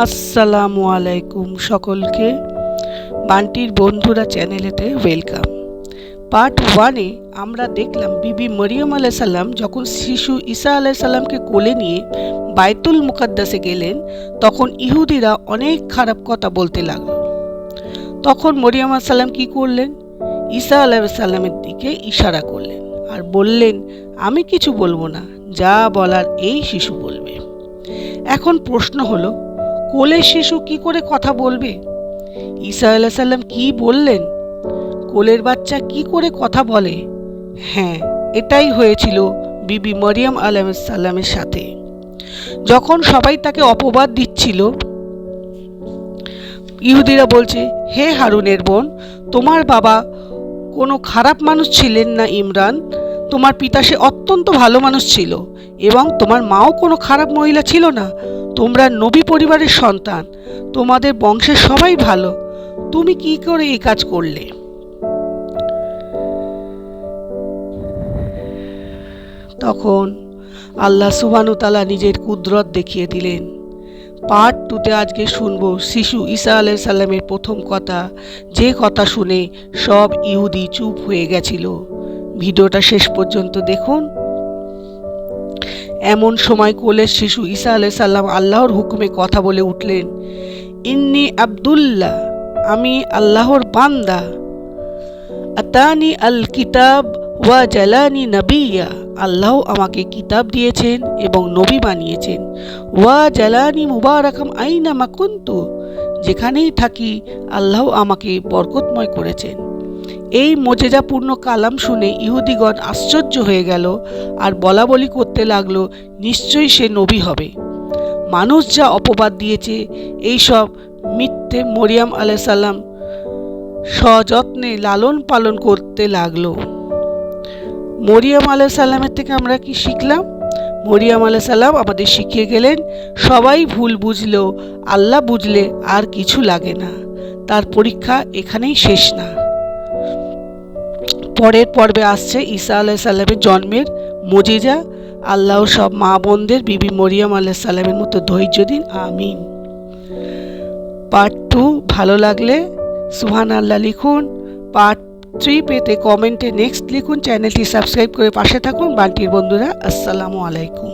আসসালামু আলাইকুম সকলকে। বান্টির বন্ধুরা চ্যানেলেতে ওয়েলকাম। পার্ট 1-এ আমরা দেখলাম বিবি মরিয়ম আলাইহিস সালাম যখন শিশু ঈসা আলাইহিস সালামকে কোলে নিয়ে বাইতুল মুকাদ্দাসে গেলেন, তখন ইহুদিরা অনেক খারাপ কথা বলতে লাগলো। তখন মরিয়ম আলাইহিস সালাম কি করলেন? ঈসা আলাইহিস সালামের দিকে ইশারা করলেন আর বললেন, আমি কিছু বলবো না, যা বলার এই শিশু বলবে। এখন প্রশ্ন হলো, কোলের শিশু কি করে কথা বলবে? ঈসা আলাইহিস সালাম কি বললেন? কোলের বাচ্চা কি করে কথা বলে? হ্যাঁ, এটাই হয়েছিল বিবি মরিয়ম আলাইহিস সালামের সাথে। যখন সবাই তাকে অপবাদ দিচ্ছিল, ইহুদিরা বলছে, হে হারুনের বোন, তোমার বাবা কোনো খারাপ মানুষ ছিলেন না ইমরান, তোমার পিতা সে অত্যন্ত ভালো মানুষ ছিল এবং তোমার মাও কোনো খারাপ মহিলা ছিল না। তোমরা নবী পরিবারের সন্তান, তোমাদের বংশের সবাই ভালো, তুমি কি করে এই কাজ করলে? তখন আল্লাহ সুবহানাহু ওয়া তাআলা নিজের কুদরত দেখিয়ে দিলেন। পার্ট 2-তে আজকে শুনবো শিশু ঈসা আলাইহিস সালামের প্রথম কথা, যে কথা শুনে সব ইহুদি চুপ হয়ে গেছিল। ভিডিওটা শেষ পর্যন্ত দেখুন। এমন সময় কোলের শিশু ঈসা আলাইহিস সালাম আল্লাহর হুকুমে কথা বলে উঠলেন, ইন্নী আব্দুল্লাহ, আমি আল্লাহর বান্দা, আতানি আল কিতাব ওয়া জালানি নবিয়্যা, আল্লাহ আমাকে কিতাব দিয়েছেন এবং নবী বানিয়েছেন। ওয়া জালানি মুবারাকাম আইনামা কুনতু, যেখানেই থাকি আল্লাহ আমাকে বরকতময় করেছেন। এই মোজেজাপূর্ণ কালাম শুনে ইহুদিগণ আশ্চর্য হয়ে গেল আর বলা বলি করতে লাগলো, নিশ্চয়ই সে নবী হবে। মানুষ যা অপবাদ দিয়েছে, এইসব মিথ্যে মরিয়ম আলাইহিস সালাম সযত্নে লালন পালন করতে লাগলো। মরিয়ম আলাইহিস সালামের থেকে আমরা কি শিখলাম? মরিয়ম আলাইহিস সালাম আমাদের শিখিয়ে গেলেন, সবাই ভুল বুঝলেও আল্লাহ বুঝলে আর কিছু লাগে না। তার পরীক্ষা এখানেই শেষ না। পরের পর্বে আসছে ঈসা আলাইহিস সালামের জন্মের মুজিজা। আল্লাহ সব মা বোনদের বিবি মরিয়ম আলাইহিস সালামের মতো ধৈর্য দিন, আমিন। পার্ট 2 ভালো লাগলে সুবহানাল্লাহ লিখুন। পার্ট 3 পেতে কমেন্টে নেক্সট লিখুন। চ্যানেলটি সাবস্ক্রাইব করে পাশে থাকুন। বান্টির বন্ধুরা, আসসালামু আলাইকুম।